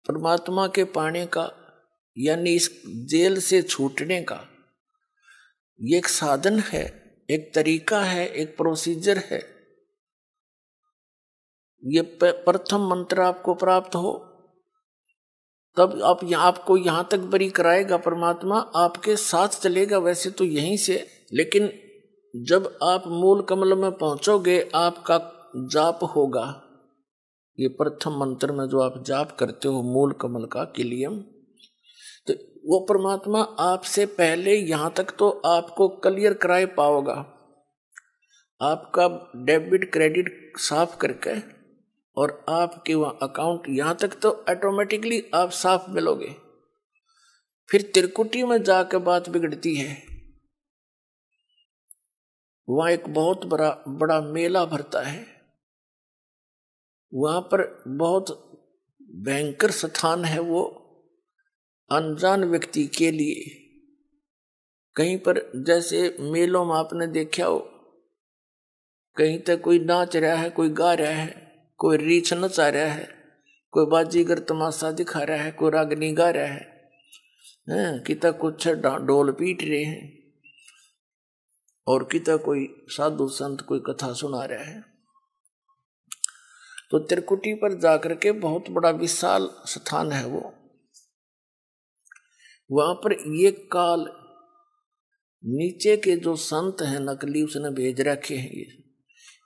परमात्मा के पाने का, यानी इस जेल से छूटने का ये एक साधन है, एक तरीका है, एक प्रोसीजर है। ये प्रथम मंत्र आपको प्राप्त हो तब आपको यहां तक बरी कराएगा परमात्मा, आपके साथ चलेगा वैसे तो यहीं से, लेकिन जब आप मूल कमल में पहुंचोगे आपका जाप होगा। ये प्रथम मंत्र में जो आप जाप करते हो मूल कमल का किलियम, तो वो परमात्मा आपसे पहले यहां तक तो आपको क्लियर कराए पाओगा, आपका डेबिट क्रेडिट साफ करके, और आपके वहां अकाउंट यहां तक तो ऑटोमेटिकली आप साफ मिलोगे। फिर त्रिकुटी में जाकर बात बिगड़ती है। वहां एक बहुत बड़ा मेला भरता है, वहां पर बहुत भयंकर स्थान है वो अनजान व्यक्ति के लिए। कहीं पर जैसे मेलों में आपने देखा हो, कहीं तक कोई नाच रहा है, कोई गा रहा है, कोई रीछ नचा रहा है, कोई बाजीगर तमाशा दिखा रहा है, कोई रागनी गा रहा है, किता कुछ ढोल पीट रहे हैं, और किता कोई साधु संत कोई कथा सुना रहा है। तो त्रिकुटी पर जाकर के बहुत बड़ा विशाल स्थान है वो, वहां पर ये काल नीचे के जो संत हैं नकली उसने भेज रखे हैं, ये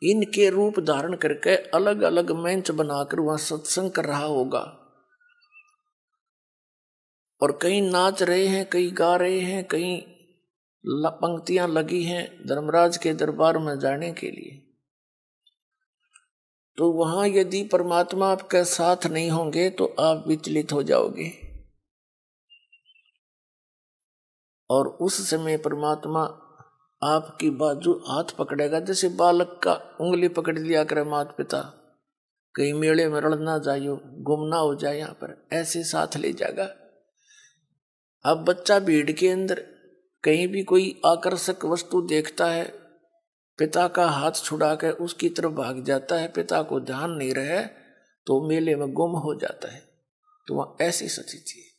इनके रूप धारण करके अलग अलग मंच बनाकर वहां सत्संग कर रहा होगा, और कहीं नाच रहे हैं, कहीं गा रहे हैं, कहीं पंक्तियां लगी हैं धर्मराज के दरबार में जाने के लिए। तो वहां यदि परमात्मा आपके साथ नहीं होंगे तो आप विचलित हो जाओगे, और उस समय परमात्मा आपकी बाजू हाथ पकड़ेगा, जैसे बालक का उंगली पकड़ लिया करे माता पिता, कहीं मेले में रड़ ना जाइयो, गुम ना हो जाए, यहाँ पर ऐसे साथ ले जाएगा। अब बच्चा भीड़ के अंदर कहीं भी कोई आकर्षक वस्तु देखता है, पिता का हाथ छुड़ा कर उसकी तरफ भाग जाता है, पिता को ध्यान नहीं रहे तो मेले में गुम हो जाता है। तो वहां ऐसी स्थिति है।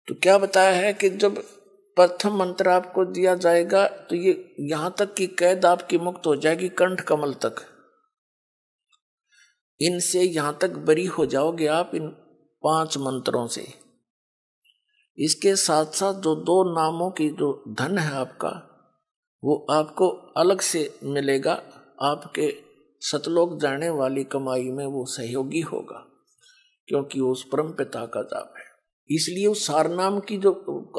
तो क्या बताया है कि जब प्रथम मंत्र आपको दिया जाएगा तो ये यहां तक की कैद आपकी मुक्त हो जाएगी, कंठ कमल तक, इनसे यहां तक बरी हो जाओगे आप इन 5 मंत्रों से। इसके साथ साथ जो 2 नामों की जो धन है आपका, वो आपको अलग से मिलेगा, आपके सतलोक जाने वाली कमाई में वो सहयोगी होगा, क्योंकि वो उस परम पिता का जाप है। इसलिए उस सारनाम की जो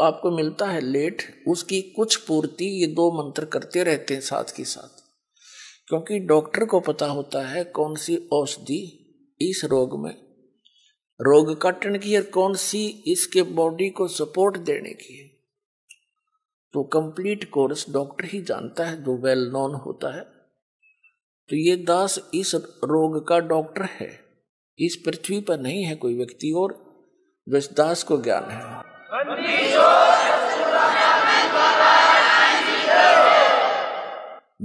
आपको मिलता है लेट, उसकी कुछ पूर्ति ये 2 मंत्र करते रहते हैं साथ के साथ, क्योंकि डॉक्टर को पता होता है कौन सी औषधि इस रोग में रोग काटने की है, कौन सी इसके बॉडी को सपोर्ट देने की है। तो कंप्लीट कोर्स डॉक्टर ही जानता है जो वेल नोन होता है। तो ये दास इस रोग का डॉक्टर है, इस पृथ्वी पर नहीं है कोई व्यक्ति और जो इस दास को ज्ञान है।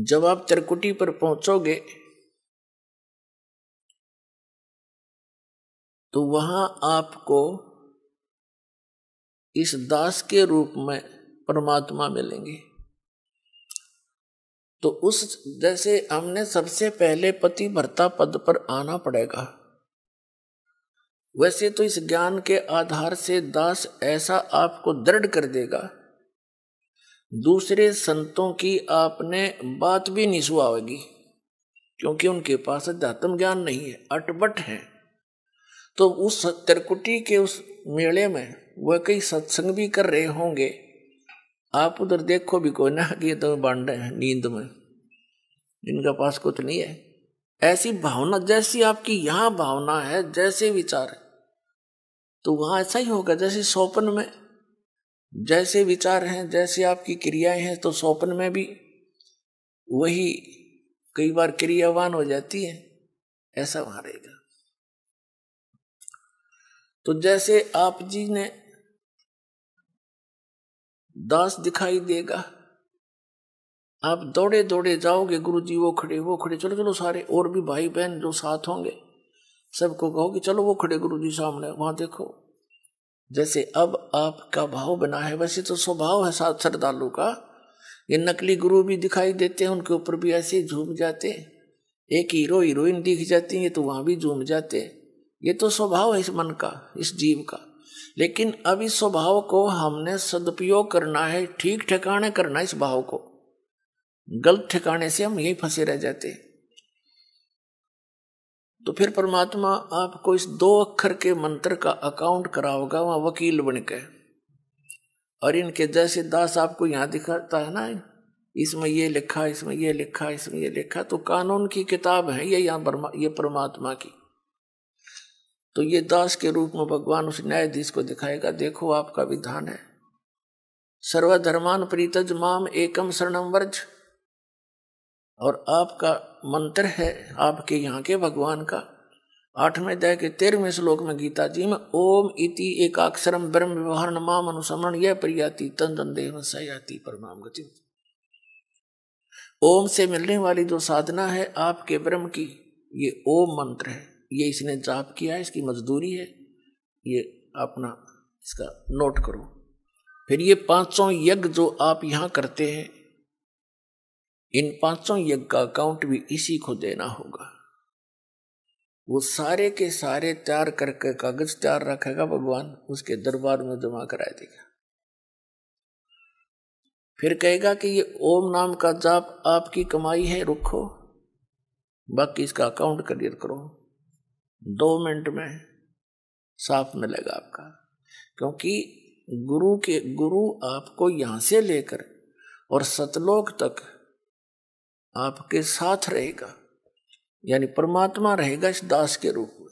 जब आप त्रिकुटी पर पहुंचोगे तो वहां आपको इस दास के रूप में परमात्मा मिलेंगे। तो उस जैसे हमने सबसे पहले पति भर्ता पद पर आना पड़ेगा, वैसे तो इस ज्ञान के आधार से दास ऐसा आपको दृढ़ कर देगा, दूसरे संतों की आपने बात भी नहीं सुहावेगी, क्योंकि उनके पास अध्यात्म ज्ञान नहीं है, अटपट है। तो उस त्रिकुटी के उस मेले में वह कई सत्संग भी कर रहे होंगे, आप उधर देखो भी कोई ना कि ये तो बांडे हैं नींद में, इनका पास कुछ नहीं है। ऐसी भावना जैसी आपकी यहाँ भावना है, जैसे विचार है, तो वहां ऐसा ही होगा जैसे स्वप्न में जैसे विचार हैं, जैसे आपकी क्रियाएं हैं, तो स्वप्न में भी वही कई बार क्रियावान हो जाती है, ऐसा वहां रहेगा। तो जैसे आप जी ने दास दिखाई देगा, आप दौड़े दौड़े जाओगे, गुरु जी वो खड़े चलो चलो सारे और भी भाई बहन जो साथ होंगे सबको कहो कि चलो वो खड़े गुरु जी सामने, वहां देखो। जैसे अब आपका भाव बना है वैसे तो स्वभाव है साथ श्रद्धालु का। ये नकली गुरु भी दिखाई देते हैं, उनके ऊपर भी ऐसे ही झूम जाते। एक हीरो हीरोइन दिख जाती है तो वहां भी झूम जाते। ये तो स्वभाव है इस मन का, इस जीव का। लेकिन अब इस स्वभाव को हमने सदुपयोग करना है, ठीक ठिकाने करना है इस भाव को। गलत ठिकाने से हम यही फंसे रह जाते। तो फिर परमात्मा आपको इस 2 अक्षर के मंत्र का अकाउंट कराओगा वहां वकील बनके। और इनके जैसे दास आपको यहां दिखाता है ना, इसमें ये लिखा, इसमें ये लिखा, इसमें ये लिखा, तो कानून की किताब है ये यहाँ ये परमात्मा की। तो ये दास के रूप में भगवान उस न्यायाधीश को दिखाएगा, देखो आपका विधान है, सर्वधर्मान परित्यज माम एकम शरणम व्रज। और आपका मंत्र है आपके यहाँ के भगवान का 8वें अध्याय के 13वें श्लोक में गीता जी में, ओम इति एकाक्षरम ब्रह्म व्यवहार माम अनुसमरण यह प्रियाति तन तन देह सयाति परमाम गति। ओम से मिलने वाली जो साधना है आपके ब्रह्म की, ये ओम मंत्र है। ये इसने जाप किया है, इसकी मजदूरी है, ये अपना इसका नोट करो। फिर ये 500 यज्ञ जो आप यहां करते हैं, इन 500 यज्ञ का अकाउंट भी इसी को देना होगा। वो सारे के सारे तैयार करके कागज तैयार रखेगा भगवान, उसके दरबार में जमा करा देगा। फिर कहेगा कि ये ओम नाम का जाप आपकी कमाई है, रुको, बाकी इसका अकाउंट क्लियर करो। 2 मिनट में साफ मिलेगा आपका। क्योंकि गुरु आपको यहां से लेकर और सतलोक तक आपके साथ रहेगा, यानी परमात्मा रहेगा इस दास के रूप में।